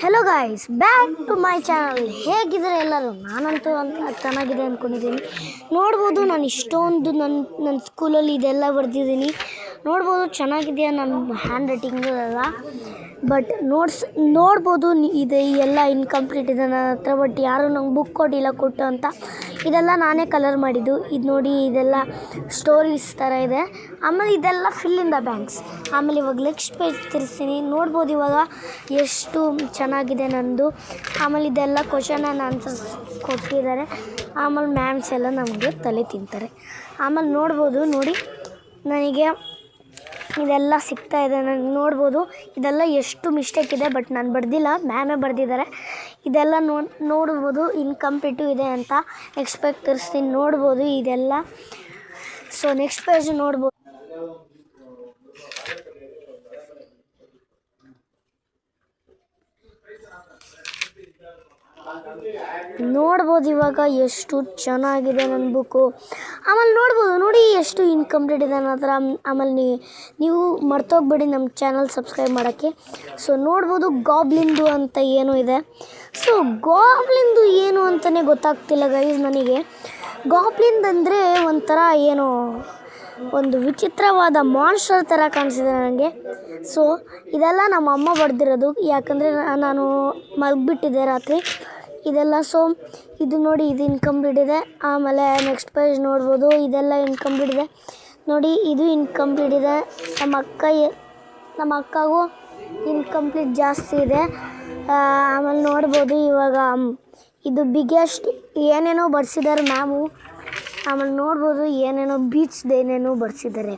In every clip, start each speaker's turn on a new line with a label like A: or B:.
A: Hello guys, back to my channel. ಹೇಗಿದ್ದಾರೆ ಎಲ್ಲರೂ? ನಾನಂತೂ ಚೆನ್ನಾಗಿದೆ ಅಂದ್ಕೊಂಡಿದ್ದೀನಿ. ನೋಡ್ಬೋದು, ನಾನು ಇಷ್ಟೊಂದು ನನ್ನ ಸ್ಕೂಲಲ್ಲಿ ಇದೆಲ್ಲ ಬರೆದಿದ್ದೀನಿ. ನೋಡ್ಬೋದು, ಚೆನ್ನಾಗಿದೆಯಾ ನನ್ನ ಹ್ಯಾಂಡ್ ರೈಟಿಂಗು ಎಲ್ಲ. ಬಟ್ ನೋಡ್ಬೋದು ಇದು ಎಲ್ಲ ಇನ್ಕಂಪ್ಲೀಟ್ ಇದೆ ನನ್ನ ಹತ್ರ. ಬಟ್ ಯಾರೂ ನಂಗೆ ಬುಕ್ ಕೊಟ್ಟು ಅಂತ. ಇದೆಲ್ಲ ನಾನೇ ಕಲರ್ ಮಾಡಿದ್ದು. ಇದು ನೋಡಿ, ಇದೆಲ್ಲ ಸ್ಟೋರೀಸ್ ಥರ ಇದೆ. ಆಮೇಲೆ ಇದೆಲ್ಲ ಫಿಲ್ ಇನ್ ದ ಬ್ಯಾಂಕ್ಸ್. ಆಮೇಲೆ ಇವಾಗ ನೆಕ್ಸ್ಟ್ ಪೇಜ್ ತಿರ್ಸ್ತೀನಿ. ನೋಡ್ಬೋದು ಇವಾಗ ಎಷ್ಟು ಚೆನ್ನಾಗಿದೆ ನಂದು. ಆಮೇಲೆ ಇದೆಲ್ಲ ಕ್ವಶನ್ ಆ್ಯಂಡ್ ಆನ್ಸರ್ಸ್ ಕೊಟ್ಟಿದ್ದಾರೆ. ಆಮೇಲೆ ಮ್ಯಾಮ್ಸ್ ಎಲ್ಲ ನಮಗೆ ತಲೆ ತಿಂತಾರೆ. ಆಮೇಲೆ ನೋಡ್ಬೋದು, ನೋಡಿ ನನಗೆ ಇದೆಲ್ಲ ಸಿಗ್ತಾಯಿದೆ. ನನಗೆ ನೋಡ್ಬೋದು ಇದೆಲ್ಲ ಎಷ್ಟು ಮಿಸ್ಟೇಕ್ ಇದೆ. ಬಟ್ ನಾನು ಬರ್ದಿಲ್ಲ, ಮ್ಯಾಮೇ ಬರೆದಿದ್ದಾರೆ. ಇದೆಲ್ಲ ನೋಡ್ಬೋದು ಇನ್ಕಂಪ್ಲೀಟು ಇದೆ ಅಂತ. ನೆಕ್ಸ್ಟ್ ಪೇಜ್ ತರಿಸ್ತೀನಿ. ನೋಡ್ಬೋದು ಇದೆಲ್ಲ. ಸೊ ನೆಕ್ಸ್ಟ್ ಪೇಜ್ ನೋಡ್ಬೋದು. ನೋಡ್ಬೋದು ಇವಾಗ ಎಷ್ಟು ಚೆನ್ನಾಗಿದೆ ನನ್ನ ಬುಕ್ಕು. ಆಮೇಲೆ ನೋಡ್ಬೋದು, ನೋಡಿ ಎಷ್ಟು ಇನ್ಕಂಪ್ಲೀಟ್ ಇದೆ ನನ್ನ ಹತ್ರ. ಆಮೇಲೆ ನೀವು ಮರ್ತೋಗ್ಬೇಡಿ ನಮ್ಮ ಚಾನಲ್ ಸಬ್ಸ್ಕ್ರೈಬ್ ಮಾಡೋಕ್ಕೆ. ಸೊ ನೋಡ್ಬೋದು ಗಾಬ್ಲಿನ್ದು ಅಂತ ಏನೋ ಇದೆ. ಸೊ ಗಾಬ್ಲಿನ್ದು ಏನು ಅಂತಲೇ ಗೊತ್ತಾಗ್ತಿಲ್ಲ ಗೈಸ್ ನನಗೆ. ಗಾಬ್ಲಿನ್ ಅಂದರೆ ಒಂಥರ ಏನೋ ಒಂದು ವಿಚಿತ್ರವಾದ ಮಾನ್ಸ್ಟರ್ ಥರ ಕಾಣಿಸಿದೆ ನನಗೆ. ಸೊ ಇದೆಲ್ಲ ನಮ್ಮ ಅಮ್ಮ ಬರೆದಿರೋದು, ಯಾಕಂದರೆ ನಾನು ಮಲಗಿಬಿಟ್ಟಿದ್ದೆ ರಾತ್ರಿ. ಇದೆಲ್ಲ ಸೊ ಇದು ನೋಡಿ, ಇದು ಇನ್ಕಂಪ್ಲೀಟ್ ಇದೆ. ಆಮೇಲೆ ನೆಕ್ಸ್ಟ್ ಪೇಜ್ ನೋಡ್ಬೋದು, ಇದೆಲ್ಲ ಇನ್ಕಂಪ್ಲೀಟ್ ಇದೆ. ನೋಡಿ ಇದು ಇನ್ಕಂಪ್ಲೀಟ್ ಇದೆ. ನಮ್ಮ ಅಕ್ಕಗೂ ಇನ್ಕಂಪ್ಲೀಟ್ ಜಾಸ್ತಿ ಇದೆ. ಆಮೇಲೆ ನೋಡ್ಬೋದು ಇವಾಗ ಇದು ಬಿಗ್ಗೆಸ್ಟ್ ಏನೇನೋ ಬರ್ಸಿದ್ದಾರೆ ಮ್ಯಾಮು. ಆಮೇಲೆ ನೋಡ್ಬೋದು ಏನೇನೋ ಬೀಚ್ದೇನೇನೋ ಬರ್ಸಿದ್ದಾರೆ.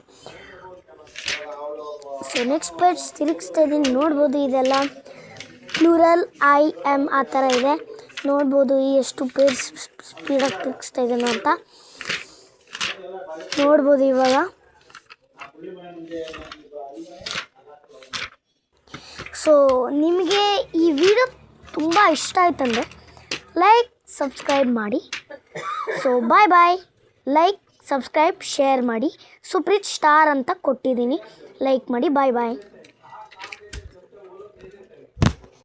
A: ಸೊ ನೆಕ್ಸ್ಟ್ ಪೇಜ್ ತಿರುಗಿಸ್ತಾ ಇದ್ದೀನಿ. ನೋಡ್ಬೋದು ಇದೆಲ್ಲ ಪ್ಲೂರಲ್ IM ಆ ಥರ ಇದೆ. ನೋಡ್ಬೋದು ಎಷ್ಟು ಪೇಜ್ ಸ್ಪೀಡಾಗಿ ತಿರುಗಿಸ್ತಾ ಇದ್ದಾನೆ ಅಂತ. ನೋಡ್ಬೋದು ಇವಾಗ. ಸೊ ನಿಮಗೆ ಈ ವಿಡಿಯೋ ತುಂಬ ಇಷ್ಟ ಆಯ್ತಂದರೆ ಲೈಕ್ ಸಬ್ಸ್ಕ್ರೈಬ್ ಮಾಡಿ. So bye. Like subscribe share ಮಾಡಿ. ಸುಪ್ರೀತ್ ಸ್ಟಾರ್ ಅಂತ ಕೊಟ್ಟಿದ್ದೀನಿ, ಲೈಕ್ ಮಾಡಿ. ಬಾಯ್.